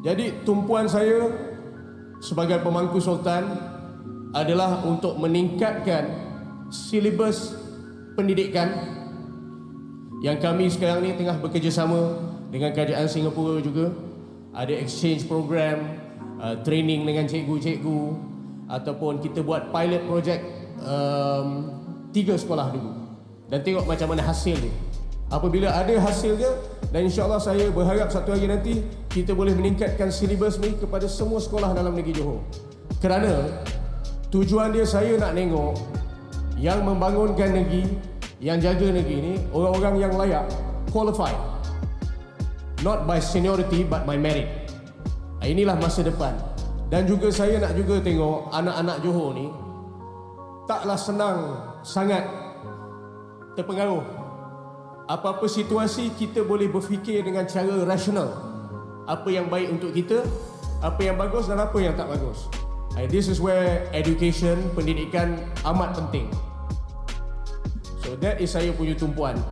Jadi tumpuan saya sebagai pemangku sultan adalah untuk meningkatkan silibus pendidikan yang kami sekarang ni tengah bekerjasama dengan kerajaan Singapura juga. Ada exchange program, training dengan cikgu-cikgu, ataupun kita buat pilot project 3 sekolah dulu dan tengok macam mana hasil dia. Apabila ada hasilnya, dan insyaAllah saya berharap satu hari nanti kita boleh meningkatkan silibus ni kepada semua sekolah dalam negeri Johor. Kerana tujuan dia, saya nak tengok yang membangunkan negeri, yang jaga negeri ni orang-orang yang layak, qualified, not by seniority but by merit. Inilah masa depan. Dan juga saya nak juga tengok anak-anak Johor ni taklah senang sangat terpengaruh. Apa-apa situasi kita boleh berfikir dengan cara rasional. Apa yang baik untuk kita, apa yang bagus dan apa yang tak bagus. This is where education, pendidikan amat penting. So that is saya punya tumpuan.